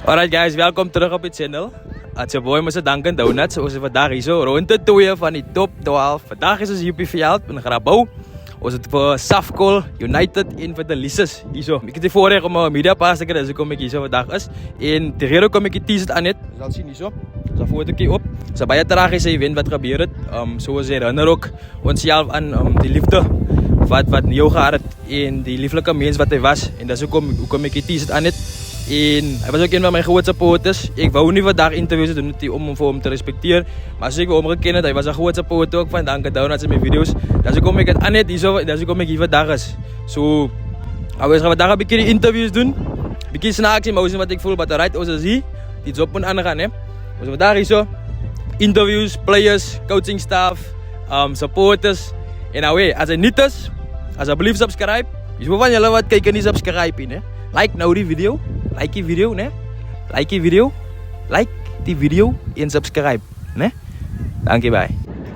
Alright guys, welkom terug op het channel. Het is boy Mr. Dunkin Donuts. Ons is vandaag hier zo rond de 2 van die top 12. Vandaag is ons hier op die veld in Grabouw. Ons het voor Safcol United en voor de Lises hier zo. Ik heb het voorrecht om een media pass te krijgen, dus kom ik hier zo vandaag is. En tegen kom ik die t-shirt aan het. Je zal zien hier zo. Dus een foto op. Zo bij het tragisch event wat gebeurt. Zoals hij runner ook onszelf aan die liefde. Wat nieuw gehad en die lieflijke mens wat hij was. En dus kom ik die t-shirt aan het. En hij was ook een van mijn grote supporters. Ik wou niet vandaag interviews doen om voor hem te respecteren. Maar als ik hem gekend, hij was een grote supporter ook van Dunkin Donuts in mijn video's. Dus kom ik het aan het hier, dus kom ik hier vandaag eens. Zo, we gaan vandaag een beetje die interviews doen. Een beetje snaaks, maar wat ik voel, wat eruit als je ziet. Die job moet aan gaan, hè. Dus vandaag hier zo. Interviews, players, coaching staff, supporters. En nou als het niet is, alsjeblieft subscribe. Dus hoe van jullie wat kijken niet subscribe in, hè. Like nou die video. Like die video, né? Like die video. Like die video en subscribe, né? Dankie, bye.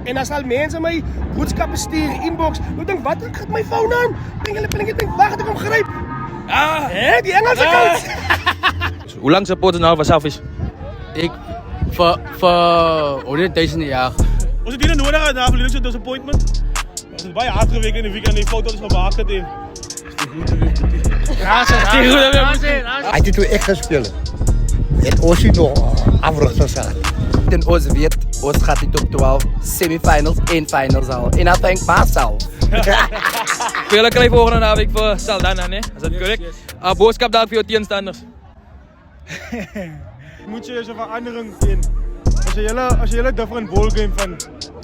En as al mense my boodskappe stuur inbox, dan dink wat ek het my foon aan. Pling, ek dink wag ek hom gryp. Ah, Hè, die Engelse coach. So, hoe lang support nou van Selfish? Ik voor 100.000 jaar. Ons het hier nodig gehad na verlede disappointment. Ons het baie hard gewerk in die weekend en die foto's gemaak het en Hij heeft toen echt gespeeld. Het was nog afruggen zijn. En ons weet, ons gaat die top 12 semifinals en finals al. En dat denk ik pas al. Veel krijg volgende naweek voor Saldana, né? Is dat correct? Boodschap daar voor je tegenstanders. moet je zo'n verandering in. Als je hele different ballgame van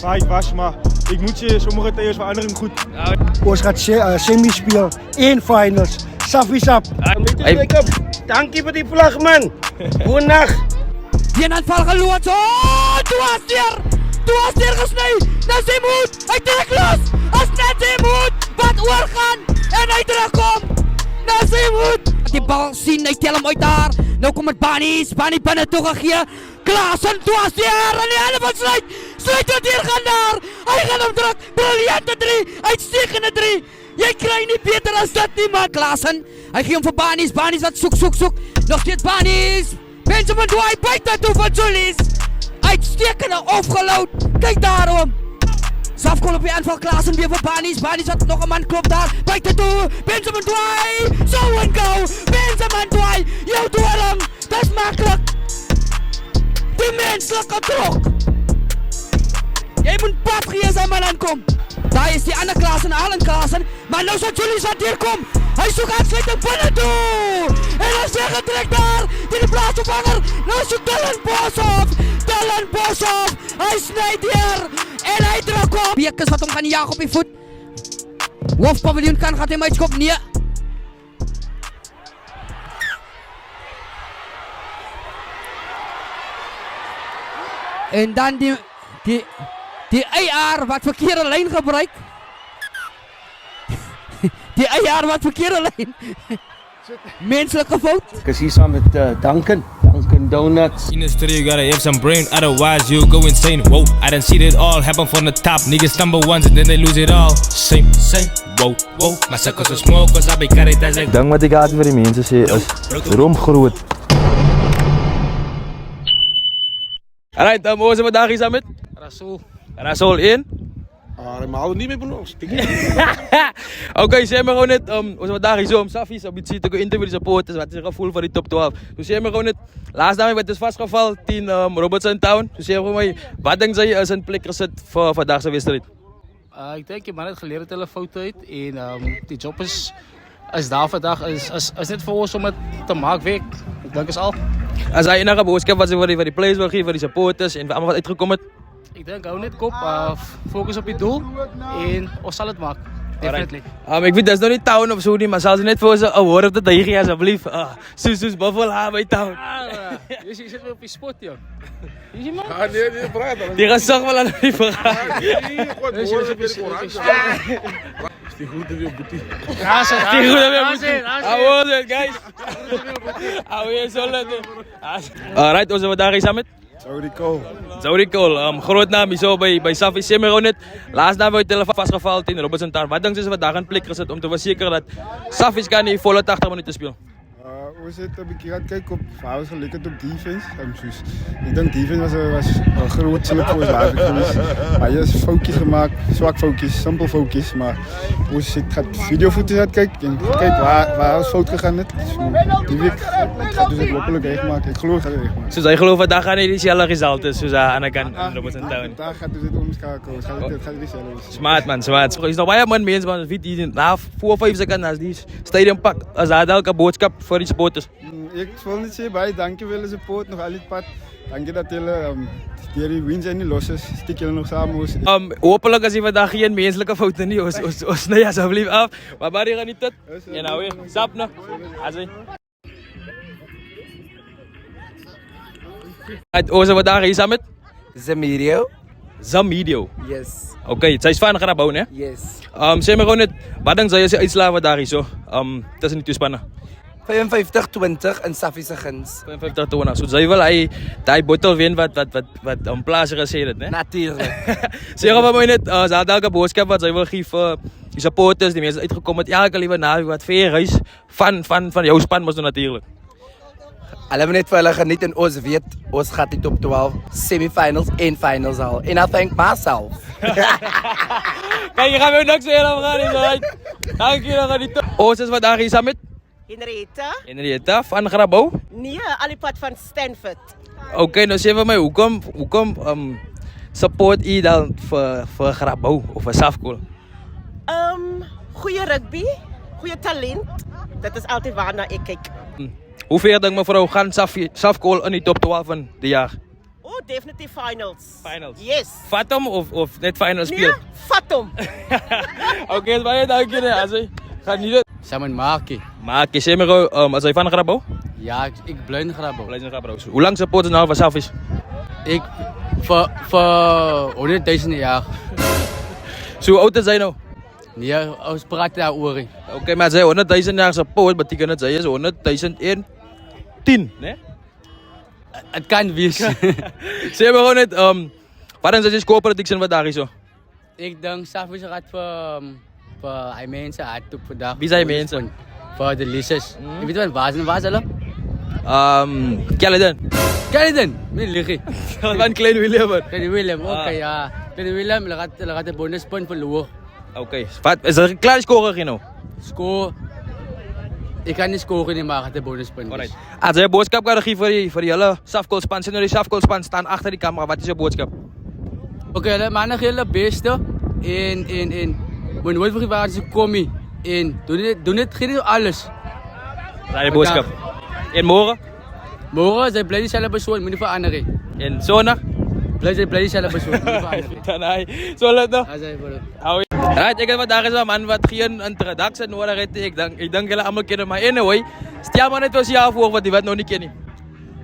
waar ik was, maar ik moet je sommige tegen verandering goed. Ons gaat semi spelen. 1 finals. Safi sap. Dankie vir die vlag man. Goeienaand. Die aanval geloot. Oh, toe was hier gesneden. Nazimut, hij trekt los. Als Nazimut wat oorgaan en hij terug komt. Nazimut. Die bal zien, hij tel hem uit daar. Nou komt het Bani binnen toegegeven. Klaassen, toe was hier en die helemaal sluit het hier gaan daar. Hij gaat hem terug. Briljante 3, uitstekende 3. Jij krijgt niet beter als dat niet, man. Klaassen, hij geeft hem voor Banis. Banis wat zoek. Nog steeds Banis. Benjamin Dwight buiten toe van Julius. Uitstekende opgelood. Kijk daarom. Safcol op je aanval. Klaassen weer voor Banis. Banis had nog een man klopt daar. Buiten toe. Benjamin Dwight. Zo en go. Benjamin Dwight. Jouw duel. Dat is makkelijk. Die menselijke trok. Jij moet pap geven als man aankomt. Daar is die andere Klaassen, Alan Klaassen. Maar nou zou Julius wat hier komt. Hij zoekt aansluiting binnen toe. En dan zeggen direct daar. Die de plaatsvervanger. Nou zoekt Dylan Boshoff. Hij snijdt hier. En hij drukt op. Bekers wat hem gaan jagen op je voet. Wolf Paviljoen kan, gaat hem uitschop. Nee. En dan die AR wat verkeerde lijn gebruikt. Die AR wat verkeerde lijn. Menselijke fout. Ik is hier samen met Dunkin Donuts. In the studio, you gotta have some brain, otherwise you'll go insane. Whoa, I done seen it all happen from the top. Niggas stumble once and then they lose it all. Same, whoa. My suckers are small cause I be carried as a Dank wat ik altijd voor die mensen zeg is romgroot. Alright, hoe is het vandaag hier met? Rasool 1. Maar hou het niet mee beloost. Oké, zeg maar gewoon net, we zijn vandaag hier zo om Safi's op iets te interviewen supporters, wat is het gevoel voor die top 12. Dus zeg maar gewoon net, laatst daarmee werd dus vastgevallen tegen Robertson Town. Dus zeg maar gewoon, wat denk je is een plek gezet voor vandaag zijn wedstrijd? Ik denk je man het geleerd hele fout uit. En die job is daar vandaag, is net voor ons om het te maken werk. Ik denk is al. Als hij enige boodschap wat ze voor die players wil geven, voor die supporters en allemaal wat uitgekomen. Ik denk hou net kop, focus op je doel en ons zal het maken. Definitely. Ik weet dat is nog niet town of zo niet, maar zal ze net voor ze award op de tegen alsjeblieft. Soes Buffalo ha bij town. Je zit weer op je spot joh. Je ziet man? Nee, praat dan. Die gaan zag wel aan die vraag. Die goed weer boetie. Die goed weer. How was it guys? How is it? Alright, ons zijn vandaag hier samen. Saudi Cole, groot naam zo bij Safi Semeronet. Laatst naam werd telefoon vastgevallen in Robertson Town. Wat denk je ze vandaag een plek gezet om te verzekeren dat Safi kan niet volle 80 minuten spelen? Ons het 'n bietjie gaan kyk op waar ons geluk het op defense. Soos ek dink defense was 'n groot sluk vir ons daar gewees. Baie foutjies gemaak, swak foutjies, simpel foutjies, maar ons het gaan video footage kyk en kyk waar ons fout gegaan het. So die week gaan ons dit hopelik regmaak. Ek glo gaan regmaak. Soos hy glo vandag gaan hy dieselfde resultate soos aan die kant in Robertson Town. Daar gaan ons dit omskakel. Ons gaan dit dieselfde wees. Smart man, smart. Is nog baie man mense man weet die na 4-5 sekondes as die stadium pak as daar dalk 'n boodskap vir die supporters. Ek wil net sê baie dankie vir julle support nog al die pad. Dankie dat julle deur die wins en die losses steek julle nog saam ons. Hopelik as jy vandag geen menslike foute nie. Ons nee asseblief af. Maar baie gaan nie dit. En nou weer. Stap nou. Asai. Ons vandag hier saam met Zamidio. Yes, Okay, sy's van Grabouw, né? yes. Sê my gou net wat dink jy is die uitslae wat daar hierso tussen die twee spanne? 55-20 in Saffie se guns. 55-20. So jy wil hy daai bottel wen wat Plaas gesê het, né? Natuurlijk. Sê gou vir my net as daar dalk 'n boodskap wat jy wil gee vir die supporters, die mense uitgekom het elke liewe naweek wat ver reis van jou span mos natuurlik. Hulle moet net vir hulle geniet en ons weet ons gaan die top 12 semifinals en finals haal. And I thank myself. Kijk, je gaat weer niks zeggen over gaan, is alright. Dank je nog aan die top. Ons is vandaag hier samen met Henrietta van Grabouw. Nee, alipad van Stanford. Oké, nou sê vir my, hoekom support u dan vir Grabouw of vir Safkol? Goeie rugby, goeie talent. Dit is altyd waarna ek kyk. Hoe ver dink mevrou gaan Safkol in die top 12 van die jaar? Oh, definitief finals. Finals? Yes. Vat hom of net finals speel? Nee, vat hom. Oké, baie dankie nee, as hy gaan nie dit. Samen Maki. Maki, sê my gou, as hy van Grabouw? Ja, ik blijf in Grabouw. Blijf in Grabouw. Hoe lang support jy nou vir Safies? Ik voor 100.000 jaar. So hoe oud is hy nou? Nee, ons praat daaroor. Oké, maar as hy 100.000 jaar support, beteken dit hy is 100.010, né? Het kan wees. Sê my gou net, wat is die score prediction wat daar is so? Ik denk Saffie gaat voor hij mensen uit op vandaag. Wie zijn mensen? Voor de Lises. Je weet wel, waar zijn ze? Caledon. Caledon? Niet liggen. Van Klein Willem. Klein Willem, oké ja. Klein Willem, dan gaat de bonuspunt verloren. Oké, wat is er een klaar score genoeg? Score. Ik kan niet scoren nie, maar gaat de bonuspunt. Alright. Als jy 'n boodskap kan gee vir die hele Safkol span, sien nou die Safkol span staan agter die kamera. Wat is jou boodskap? Oké, hulle manne gee hulle beste en moet nooit vergeet waar ze komen en doen dit geen alles. Daai die boodskap. En môre? Môre sy bly dieselfde persoon, moenie verander nie. En Sondag? Bly dieselfde persoon, moenie verander nie. Dan hy, so laat nou. As hy vir Right, ek het vandag is 'n man wat geen introduksie nodig het. Ek dink julle almal ken hom, maar anyway, stel maar net vir jou voor wat jy wat nog nie ken nie.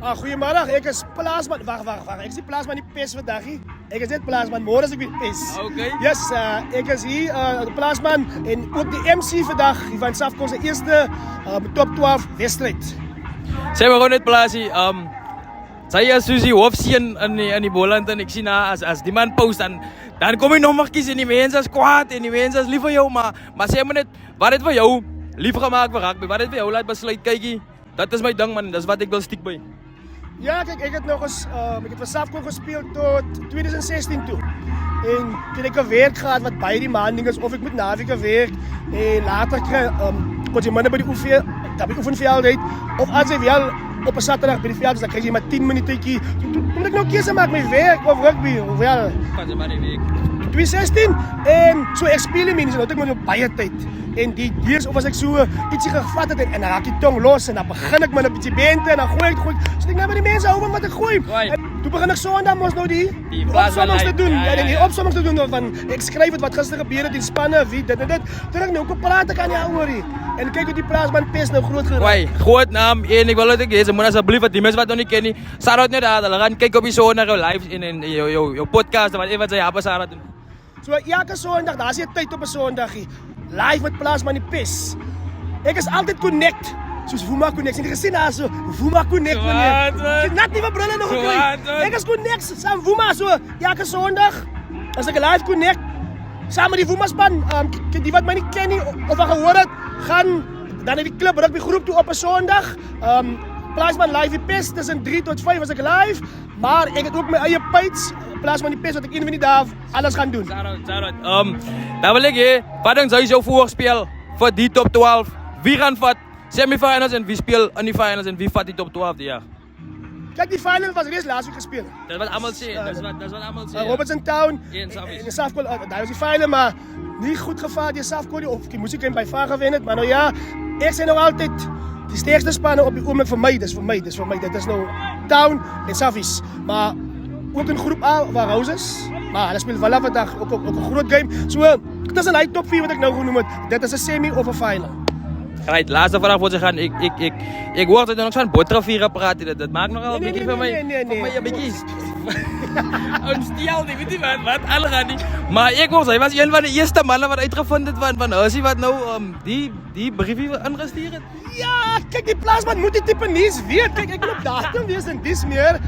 Goeiemiddag, ek is Plaasman. Wag. Ek is die Plaasman die PES vandag hier. Ek is net Plaasman, môre is ek weer PES. Okay. Yes, ek is hier die Plaasman en ook die MC vandag van Safkol se eerste top 12 wedstryd. Sê maar gou net Plaasie, sy is soos die hoofseun in die Boland en ek sien as die man post dan kom jy nog maar kies en die mense is kwaad en die mense is lief vir jou, maar sê maar net, wat het vir jou lief gemaak vir rugby? Wat het vir jou laat besluit, kykie, dat is my ding man, dis wat ek wil stiek by. Ja, kyk, ek het nog eens, ek het vir Safkol gespeel tot 2016 toe. En toen ek 'n werk gehad wat baie demanding is, of ek moet naweke werk en later kon jy minder by die oefenveld uit, of as jy wel op 'n Saterdag by die veld is, dan kry jy maar 10 minuutjie. Moet ek nou keuse maak my werk of rugby? Of wel? Pas maar die week. 2016 en so ek speel die mense, nou het ek maar baie tyd. En die deers of as ek so ietsie gevat het en dan raak die tong los en dan begin ek met 'n bietjie bente en dan gooi ek. So ek nou met die mense hou van wat ek gooi. Toe begin ek Sondag mos nou die opsommings te doen. Ja, die opsommings te doen van ek skryf wat gister gebeur het in spanne, wie dit. Toe ek nou kom praat ek aan die ouerie. En kyk hoe die Plaasman PES nou groot geraak. Wai, groot naam en ek wil net hê, moet asseblief wat die mense wat nog nie ken nie, shout-out net daar, hulle gaan kyk op die Sondag live in jou podcast wat sy hebben Sarah doen. So elke Sondag, daar's jy tyd op 'n Sondagie. Live met Plaasman die PES. Ek is altyd connect. Soos Vuma Connect. Jy gesien daar so Vuma Connect meneer. Ek het net nie my brille nog gekry. Ek is connect saam Vuma so elke Sondag. As ek live connect saam met die Vuma span, die wat my nie ken nie of al gehoor het, gaan dan het die klub rugby groep toe op 'n Sondag. Plaasman live die pes tussen 3 tot 5 was ek live, maar ek het ook my eie page. Plaasman die pes wat ek een van die dae alles gaan doen. Dan wil ek hê, wat dink jy sou voorspel vir die top 12? Wie gaan vat semifinals en wie speel in die finals en wie vat die top 12 die jaar? Kijk, die final was reeds laas week gespeeld. Dat wat almal sê, dat wat almal sê. Robertson Town En Saffies. en Safkol, daar was die final, maar nie goed gevaar die Safkol of die moes ek by Vaar gewen het, maar nou ja, ek sê nog altyd die sterkste spanne op die oomblik vir my, dis vir my. Dit is nou Town en Saffies, maar ook in groep A waar Roses, maar hulle speel wel vandag ook 'n groot game. So, tussen die top 4 wat ek nou genoem het, dit is 'n semi of 'n final. Right, laatste vraag voor ze gaan. Ik hoor dat er nog zo'n botrafieren praten. Dat maakt nogal een beetje van mij. Nee. Voor mij een beetje een stil, weet je wat alle gaan niet. Maar ik hoor, hij was een van de eerste mannen wat uitgevonden heeft van Huisie wat nou die briefje ingestuurd. Ja, kijk, die plaasman moet die type nieuws weet. Kijk, ik ben op datum wees en dis meer.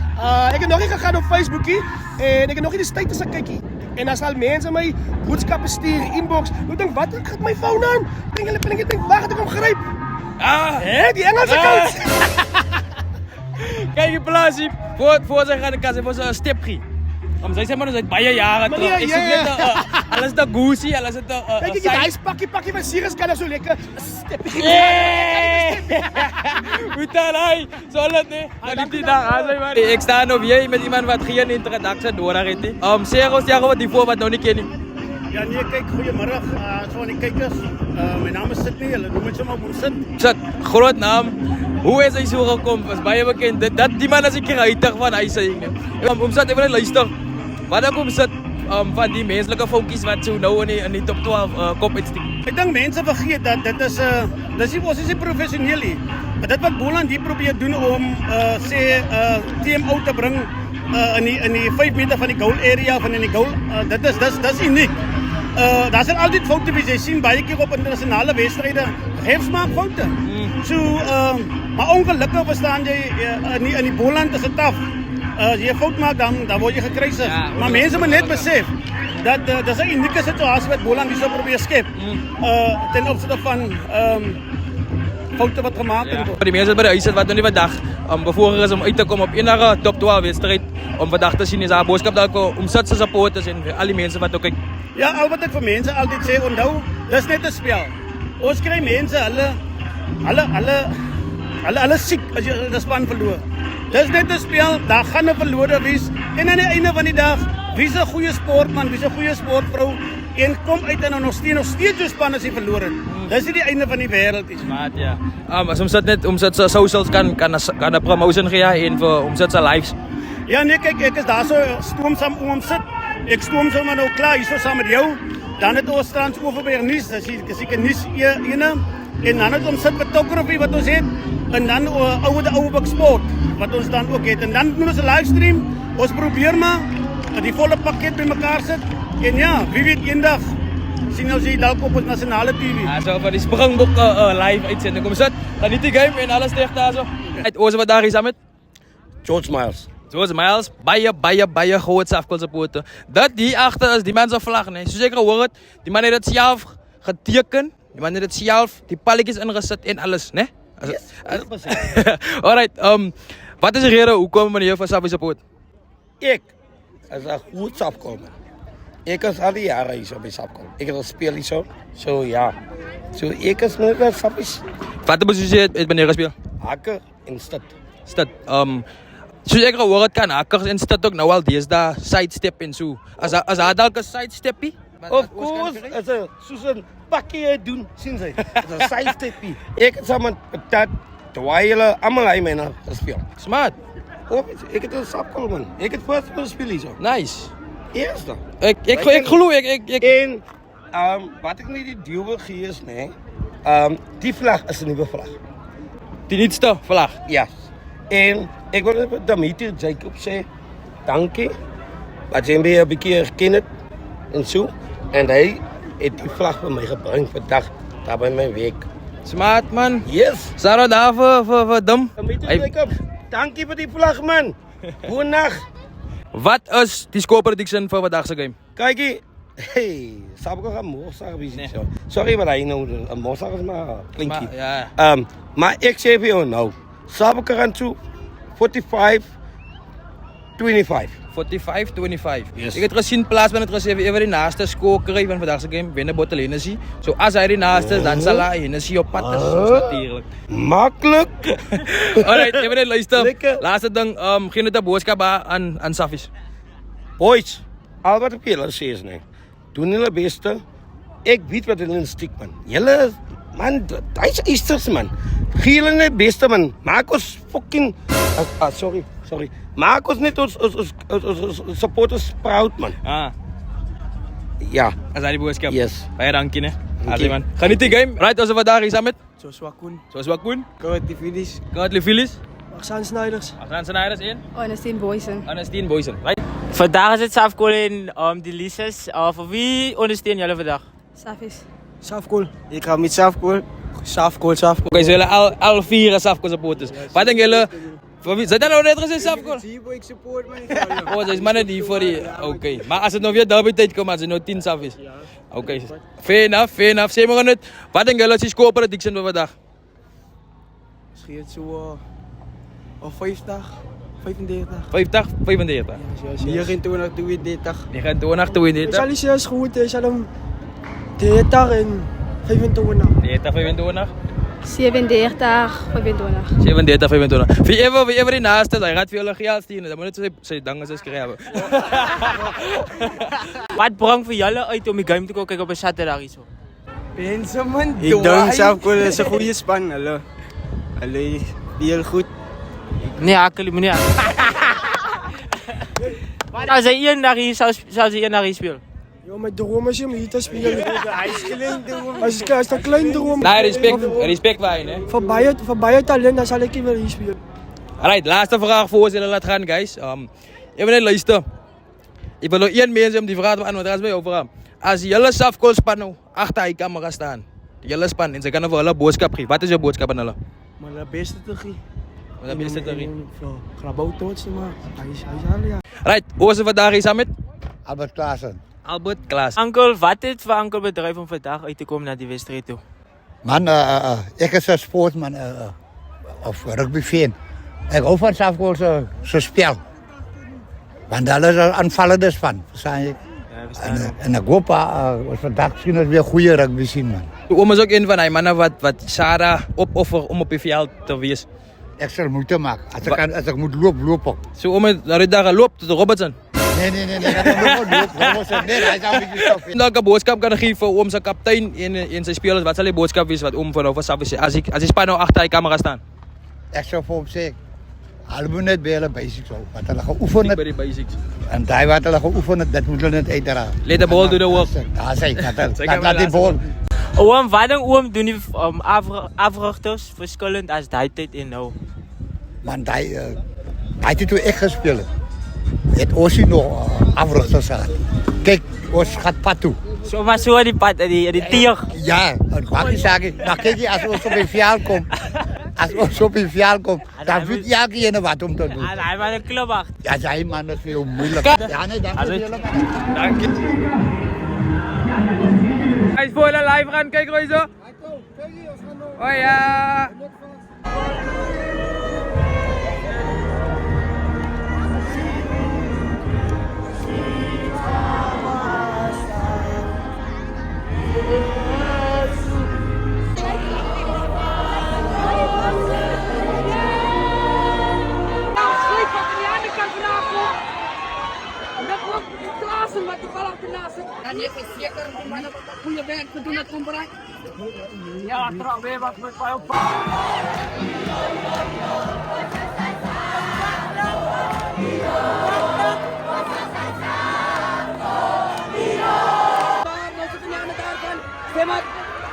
Ik heb nog niet gegaan op Facebookie en ik heb nog niet de status gekeken. En dan sal mense my boodskappe stuur, inbox. Ek dink, wat gaan my foon aan? Ek dink, wag, ek hom gryp. Hè, die Engelse coach. Kijk, je plaasie. Voor ze gaan de kast, voor ze een stipje. Zij zijn maar uit baie jaren terug. Ik zoek net alles dat goosey, alles dat. Kijk, die huis pakkie van Sirius kan zo lekker. Hoe dan hij? Zal het niet? Dat die daar aan zijn, man. Ik sta nog weer met iemand wat geen introductie nodig heeft. Zeg wat die voor wat nog niet kennen. Ja, nee, kijk, goedemiddag. Zo aan die kijkers. Mijn naam is Sydney, hulle noem het zomaar Boemsit. Sit, groot naam. Hoe is hij zo gekomen? Was baie bekend. Dat die man is een keer uitig van hij zei. Omzet even luister. Wat ek omzet van die menselijke foutjies wat zo nou in die top 12 kop uitsteek. Ik denk mensen vergeet dat dit is die posisie professioneel hier. Maar dit wat Boland hier probeer doen om team uit te brengen in die 5 meter van die goal area van in die goal, dat is uniek. Daar zijn altijd fouten wie jy sien baie keer op internasionale wedstryde. Refs maak foute. So maar ongelukkig verstaan jy in die Boland is dit taaf. As jy 'n fout maak dan word jy gekruisig. Ja, maar mense moet net besef dat dit is 'n unieke situasie wat Boland hier sou probeer skep. Ten opsigte van foute wat gemaak word. Voor die mensen bij de huis wat nog niet vandaag bevoorrecht is om uit te komen op enige top 12 wedstrijd. Om vandaag te zien is haar boodschap dat ik omzet zijn supporters en al die mensen wat ook kijken. Ja, al wat ek vir mense altyd sê, onthou, dis net 'n spel. Ons kry mense, hulle siek as jy die span verloor. Dis net 'n spel, daar gaan 'n verloorder wees. En aan die einde van die dag, wie's 'n goeie sportman, wie's 'n goeie sportvrou en kom uit en nog steeds jou span as jy verloor het. Dis nie die einde van die wêreld nie. Maat, ja. As omzet zijn socials kan 'n promotion gee en vir omzet zijn lives. Ja, nee, kyk, ek is daar so stoom saam om sit. Ek stoom sommer nou klaar hier so saam met jou. Dan het ons trans oor by nuus, as jy seker nuus ene en dan het ons sit photography wat ons het en dan oude sport wat ons dan ook het en dan doen ons 'n livestream. Ons probeer maar die volle pakket bymekaar sit en ja, wie weet eendag sien ons hier dalk op ons nasionale TV. Ja, so van die Springbok live uitsending. Kom sit, geniet die game en alles reg daar so. Uit ons wat daar is met George Miles. George Miles, baie groot Safkol supporter. Dat die agter is die man se vlag, nee. So seker hoor het, die man het dit self geteken, die man het dit self die palletjies ingesit en alles, né? Yes, 100%. Alright, wat is die rede hoekom meneer van Safkol support? Ek is 'n goed Safkol man. Ek is al die jare hier so by Safkol. Ek het al speel hier so. So ja. So ek is net 'n Safkol. Wat posisie het meneer gespeel? Hakker en Stad. Stad. Soos ek gehoor het kan hakkers en Stad ook nou al deesdae sidestep en so. As daar dalk 'n sidesteppie? Of course, as 'n soos 'n pakkie doen, sien jy. As 'n sidesteppie. Ek het saam met dat terwyl almal hy mense gespeel. Smart. Ek het 'n Safkol man. Ek het first gespeel hier so. Nice. Eerste. Ek glo en wat ek nie die deal wil gee is nê. Die vlag is 'n nuwe vlag. Die nuutste vlag. Ja. En ek wil net Dimitri Jacob sê dankie. Wat jy 'n bietjie herken het en so en hy het die vlag vir my gebring vandag daar by my werk. Smart man. Yes. Sarah daar vir dom. Dimitri Jacob, dankie vir die vlag man. Goeienaand. Wat is die score prediction vir vandag se game? Kykie, Hey, sabi ko ka morsa busy so. Sorry maar hy nou 'n morsa is maar klinkie. Ja. Maar ek sê vir jou nou, sabi ka gaan toe 45-25. 45-25. Yes. Ik heb het gezien, plaats van het gesê, even die naaste score krijgen van vandaag game, winnen bottle Hennessy. So als hij die naaste, dan zal hij Hennessy op pad. Dat is natuurlijk. Makkelijk. Alright, even net luister. Laatste ding, geen het een boodschap aan Safis. Boys, al wat ek julle sê is nee. Doen hulle beste. Ek weet wat hulle instiek man. Julle man, hy's Easters man. Gee hulle net beste man. Maak ons fucking sorry. Maak ons net ons supporters proud man. Ja. Als hij die boodschap. Yes. Baie dankie ne. Allee man. Geniet die game. Right, ons vandaag is met Joshua Koen. Joshua Koen. Kurt Livilis. Kurt Livilis. Roxanne Snijders. Roxanne Snijders in. Ernestine Boysen. Ernestine Boysen. Right. Vandaag is het Safkool en die Lises. Voor wie ondersteunen jullie vandaag? Safis. Safkool. Ik ga met Safkool. Safkool. Oké, ze willen al 4 Safkool supporters. Wat denken jullie? Voor wie? Zijn dat nou net gezegd Safkool? Ik support me. Oh, dat is maar net die voor die. Oké. Maar als het nog weer derby tijd komt, als het nog 10 Saf is. Oké. Fair enough. Zeg maar net. Wat denken jullie als je score prediction voor vandaag? Misschien zo 50, 35. 50, 35. 29, 32. 29, 32. Zal is juist goed, is al 30 en 25. 30, 25. 37, 25. 37, 25. Wie even die naaste, hij gaat veel geld stelen. Dan moet het zijn dangen eens schrijven. Wat brengt voor jullie uit om die game te kijken op een zaterdag? Mensen man, ik denk Safkool is een goede span. Hallo, heel goed. Nee, akkel, meneer. Als hij één dag hier zou ze één dag hier spelen. Ja, mijn droom is om hier te spelen. Hij is klein droom. Als een klein droom. Nee, respect voor je, hè. Voor bij talent, dan zal ik hier wel hier spelen. Alright, laatste vraag voor we laten gaan, guys. Even net luisteren. Ik wil nog 1 mens om die vraag te beantwoorden. Dat is bij jou vraag. Als jullie Safkool span nou achter die camera staan, jullie span en ze kunnen voor hulle boodschap geven. Wat is je boodschap aan hulle? Maar de beste te geven. Wat is de beste te geven? Grabouw tot ze maar. Hij is al ja. Right, hoe is het vandaag is met? Albert Klaassen. Albert Klaassen. Uncle, wat is het voor Uncle bedrijf om vandaag uit te komen naar die wedstrijd toe? Man, ik is een sportman of rugbyfan. Ik hou van Safkool zijn spel. Want daar is een aanvallende span, verstaan je? En ik hoop vandaag misschien dat we weer goede rugby zien, man. Oom is ook een van die mannen wat Sarah opoffert om op je veld te wezen. Ik zal moeite maken. Als ik moet lopen. Zo om het naar daar loopt tot Robertson. Nee. Robertson, nee, hij zou een beetje stoppen. Welke boodschap kan geven om zijn kapitein in zijn spelers? Wat zal die boodschap wezen wat om vanaf Safis als die span nou achter die camera staan? Ik zou voor hem zeggen. Allemaal net bij de basics ook. Wat hulle geoefen bij de basics. En daar wat hulle geoefen het, dat moet hulle net uiteraard. Let the ball do the work. Ja, zeker. Laat die bal. Oom, wat doen die africhters verschillend als die tijd in nou? Man, hij heeft toen echt gespeeld. Het Oosie nog africhters gehad. Kijk, ons gaat pad toe. Zo maar zo die pad, die tier. Ja, mag ik zeggen. Maar kijk je, als ons op een veld komt. Als ons op een veld komt, dan vindt elke ene wat om te doen. Hij was een club achter. Ja, zei man, dat is heel moeilijk. Ja, nee, dank je. Dank je. Hij is voor de live gaan, kijk Royce. Oh ja. En je is zeker die mannen wat goede werk te doen het komt bereikt. Ja, trouw weer wat met mij op.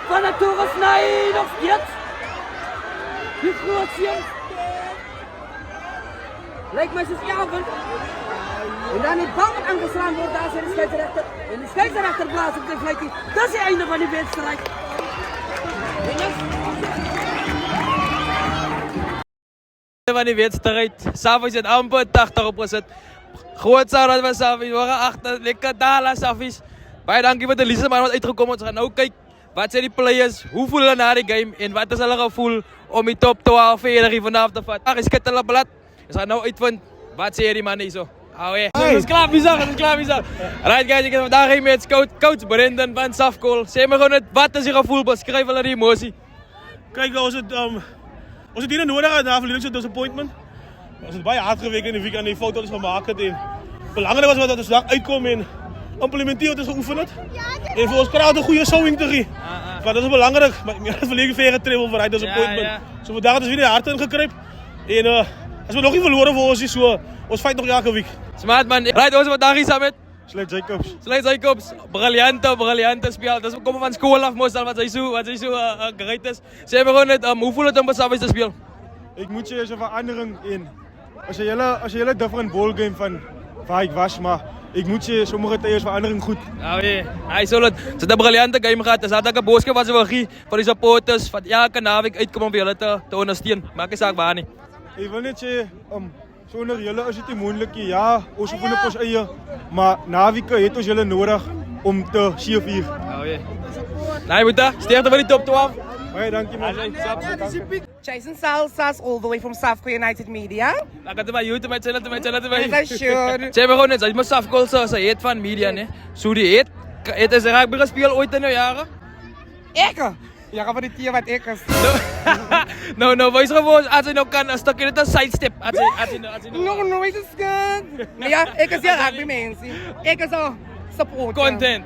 Van de toekomst, nee, nog steeds. Die grootste. Lijkt mij zo'n avond. En dan die bal wordt aangeslaan wordt, daar zijn de scheidsrechter. En de scheidsrechter blaast op de vlekje. Dat is het einde van die wedstrijd. Van die wedstrijd. Safis zit amper 80%. Groot zou dat was Safis. We gaan achter. Lekker dala Safis. Baie dankie vir die Lisa man wat uitgekom het. Ons gaan nou kyk wat sê die players, hoe voel hulle na die game en wat is hulle gevoel om die top 12 verder hier vanaf te vat. Ag, skit hulle blad. Ons gaan nou uitvind wat sê die man hierso. Alweer. Ons klaar bizar, ons klaar bizar. Alright guys, ek het vandag hier met coach Brendan van Safkol. Sê my gewoon net wat is die gevoel, beskryf hulle die emosie. Kyk, ons het hier nodig gehad na verlede disappointment. Ons het baie hard gewerk in die week aan die fout wat ons gemaak het en belangrik was wat ons dag uitkom en implementeer wat ons geoefen het. En vir ons kraal 'n goeie showing te gee. Want dit is belangrik, maar meer as verlede ver getravel vir hy disappointment. So vandag het ons weer die hart ingekruip en as we nog nie verlore vir ons nie, so ons fight nog elke week. Smart man. Right, ons vandag hier saam met Slate Jacobs. Slate Jacobs, briljante speel. Dis kom van skool af mos al wat hy so great is. Sê my gewoon net hoe voel dit om besafies te speel? Ek moet sê is 'n verandering en as jy hele different ball game van waar ek was, maar ek moet sê sommige tye is verandering goed. Ja, nee. Hy sou dit 'n briljante game gehad. Dis dat ek 'n boodskap was wil gee vir die supporters wat elke naweek uitkom om vir hulle te ondersteun. Maak nie saak waar nie. Ek wil net sê sonder julle is dit nie moontlik nie. Ja, ons oefen op ons eie, maar naweke het ons julle nodig om te seëvier. Ja, nee. Nee, Boeta, sterkte vir die top 12. Baie dankie man. Jason Salsas all the way from Safco United Media. Ek het by YouTube my channel te my. Yes, I should. Sê my gewoon net, hy is my Safkol se het van media, né? So die het is rugby gespeel ooit in jou jare? Ek? Ja, van die tee wat ek is. No, wys gewoon as jy nou kan 'n stukkie net 'n sidestep. As jy nou. No, it is good. Ja, ek is ja rugby mensie. Ek is al support. Content.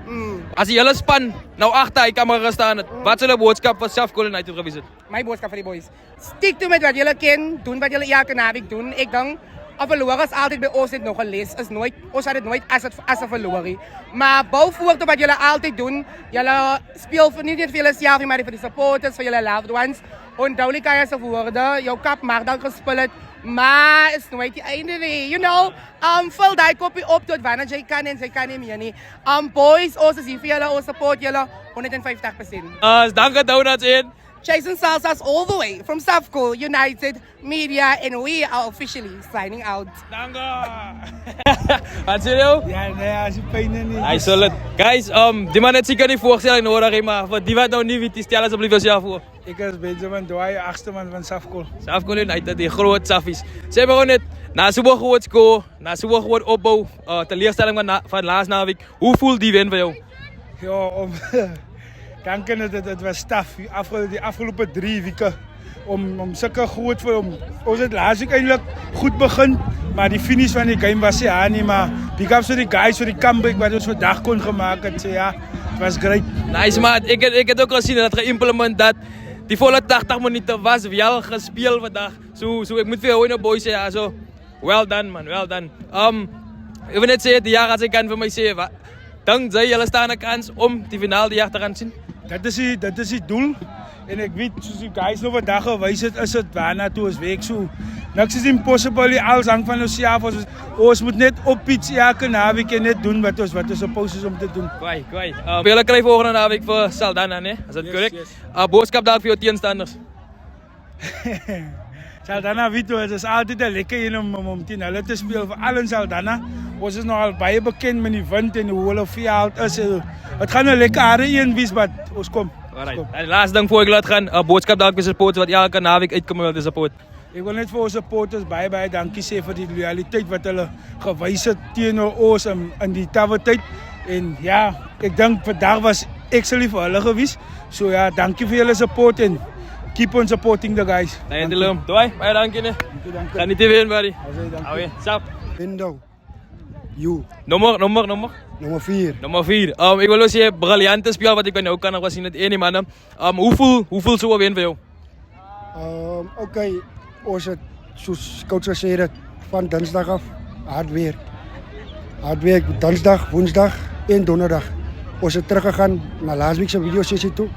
As jy hele span nou agter hy kamera staan het, wat sal 'n boodskap vir Safkol United gewees het? My boodskap vir die boys. Stick to met wat julle ken, doen wat julle elke naweek doen. Ek dink of verloor is altyd by ons net nog 'n les. Is nooit ons het dit nooit as 'n verloor. Maar bou voort op wat julle altyd doen. Julle speel vir nie net vir julleself nie, maar vir die supporters, vir julle loved ones. Onthou die kaya se woorde, jou kap mag dalk gespil het, maar is nooit die einde nie. You know, vul daai koppie op tot wanneer jy kan en jy kan nie meer nie. Boys, ons is hier vir julle, ons support julle 150%. Dankie Donuts in. Jason Salsas all the way from Safco United Media and we are officially signing out. Dankie. Wat sê jy? Ja, nee, as jy pyn nie. Hy sal dit. Guys, die man het seker nie voorgestel nodig hê, maar vir die wat nou nie weet, stel asseblief jouself voor. Ek is Benjamin Dwai, 8ste man van Safkol. Safkol United, die groot Saffies. Sê my gewoon net, na so 'n groot score, na so 'n groot opbou, teleurstelling van laas naweek, hoe voel die wen vir jou? Ja, dankie dat dit was taaf die afgelope 3 weke om sulke groot vir ons het laasweek eintlik goed begin, maar die finish van die game was nie nie, maar big ups vir die guys vir die comeback wat ons vandag kon gemaak het. So ja, it was great. Nice man, ek het ook gesien dat geïmplement dat die volle 80 minute was wel gespeel vandag. So ek moet vir jou en boys sê ja, so well done man, well done. Ek wil net sê die jaar as ek kan vir my sê, dink jy julle staan 'n kans om die finale die jaar te gaan sien? Dit is die doel en ek weet soos die guys nou vandag gewys het, is dit waarna toe ons werk so. Niks is impossible, alles hang van onsself. Ons moet net op iets elke naweek en net doen wat ons supposed is om te doen. Kwai. Julle kry volgende naweek vir Saldanha, né? Is dit korrek? Boodskap daar vir jou teenstanders. Saldanha weet jy, dit is altyd 'n lekker een om teen hulle te speel, veral in Saldanha. Ons is nogal baie bekend met die wind en hoe hulle veld is. Dit gaan 'n lekker harde een wees wat ons kom. Alright. En laaste ding voor ek laat gaan, 'n boodskap dalk vir supporters wat elke naweek uitkom om te support. Ek wil net vir ons supporters baie dankie sê vir die loyaliteit wat hulle gewys het teenoor ons in die tawe tyd. En ja, ek dink vandag was excellent vir hulle gewees. So ja, dankie vir julle support en keep on supporting the guys. Nee, Dilum. Doei. Baie dankie nee. Dankie. Gaan nie te wen, buddy. Alweer. Sap. Window. You. Nommer. Nommer 4. Nommer 4. Ek wil sê briljante speel wat ek nou kan nog sien dit een man. Hoe voel so 'n wen vir jou? Okay, ons het soos coach gesê het van Dinsdag af hard werk. Dinsdag, Woensdag en Donderdag. Ons het teruggegaan na laasweek se video sessie toe.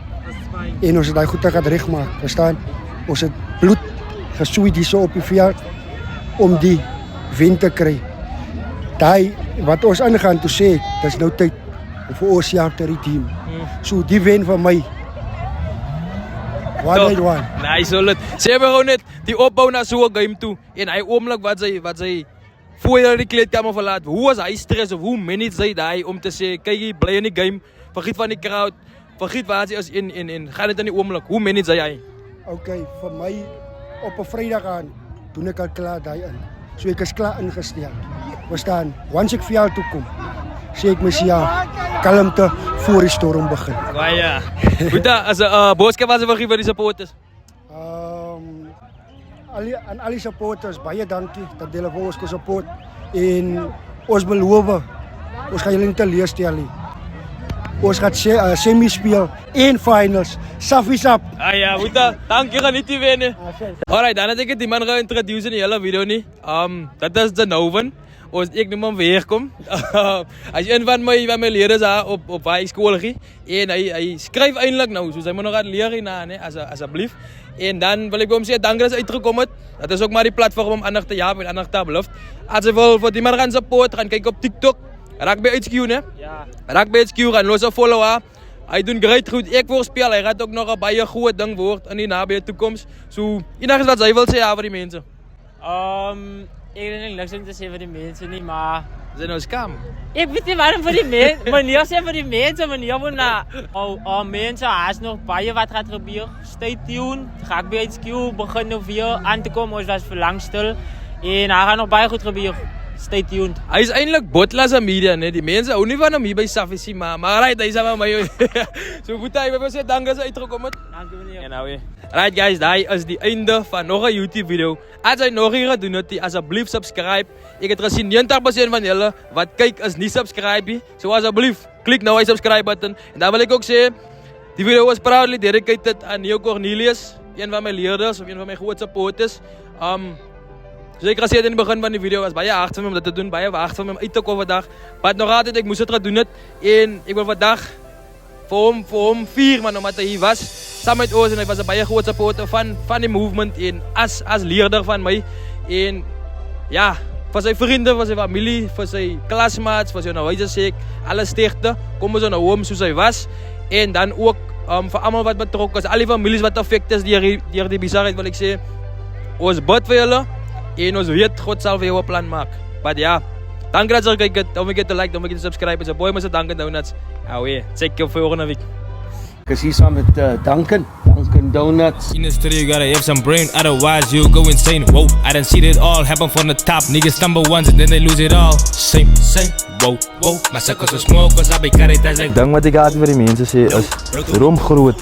En ons het daai goed gaan regmaak, verstaan? Ons het bloed gesweet hierso op die veld om die wen te kry. Daai wat ons aangaan toe sê, dis nou tyd vir ons self te team. So die wen van my. Wat hy doen. Nee, so dit. Sê maar gewoon net die opbou na so 'n game toe en hy oomblik wat sy voor jy die kleedkamer verlaat, hoe was hy stress of hoe manage hy daai om te sê, kyk jy bly in die game, vergiet van die crowd, vergiet waar jy is in gaan dit in die oomblik, hoe manage hy? Okay, vir my op 'n Vrydag aan doen ek al klaar daai in. So ek is klaar ingestel. Verstaan? Once ek veld toe kom, sê ek myself kalmte voor die storm begin. Baie. Boeta, as 'n boodskap was vir die supporters. Aan al die supporters, baie dankie dat julle vir ons kon support en ons beloof ons gaan julle nie teleurstel nie. Ons gaan semi speel en finals. Saffies up. Ja, Boeta, dankie gaan nie wen. Alright, dan het ek die man geïntroduce in die hele video nie. Dat is Zenoven. Ek noem hom Weerkom. As een van my leerders daar op high school gie en hy skryf eintlik nou, soos hy moet nog aan leer hierna, nee, asseblief. En dan wil ek hom sê dankie dat hy uitgekom het. Dat is ook maar die platform om ander te jaap en ander te uplift. As jy wil vir die man gaan support, gaan kyk op TikTok. Rugby HQ, né? Ja. Rugby HQ gaan los 'n follower. Hy doen great goed. Ek voorspel hy gaan ook nog 'n baie groot ding word in die nabye toekoms. So, enigiets wat hy wil sê vir die mense. Ek het niks om te sê vir die mense nie, maar is nou skam. Ek weet nie waarom vir die mense, maar nie sê vir die mense, maar nie moet na mense has nog baie wat gaat gebeur. Stay tuned. Rugby HQ begin nou weer aan te kom. Ons was verlang stil en daar gaan nog baie goed gebeur. Stay tuned. Hy is eintlik Botlas media, né? Die mense hou nie van hom hier by Safisi, maar right, hy is aan my. So Boeta, ek wil sê dankie dat jy uitgekom het. Dankie meneer. En nou weer. Right guys, daai is die einde van nog 'n YouTube video. As jy nog nie gedoen het, asseblief subscribe. Ek het gesien 90% van julle wat kyk is nie subscribe nie. So asseblief, klik nou hy subscribe button. En dan wil ek ook sê, die video was proudly dedicated aan Neo Cornelius, een van my leerders of een van my groot supporters. So ek gesê in die begin van die video was baie hard vir my om dit te doen, baie hard vir my om uit te kom vandag. Maar nog altyd ek moes dit gedoen het en ek wil vandag vir hom vier man omdat hy hier was saam met ons en hy was 'n baie groot supporter van die movement en as leerder van my en ja, vir sy vriende, vir sy familie, vir sy klasmaats, vir sy onderwysers sê ek alles sterkte, kom ons na hom soos hy was en dan ook vir almal wat betrokke is, al die families wat affekteer is deur die bizarheid wil ek sê ons bid vir julle en ons weet God sal vir jou 'n plan maak. But ja, dankie dat jy gekyk het. Don't forget to like, don't forget to subscribe. It's a boy met Dunkin Donuts. Away. Check jou volgende week. Ek is hier saam met Dunkin Donuts. In the studio, you gotta have some brain, otherwise you'll go insane. Whoa, I done seen it all happen from the top. Niggas stumble once and then they lose it all. Same, whoa. My circles are small cause I be carried as a... Ding wat ek altyd vir die mense sê is, droom groot.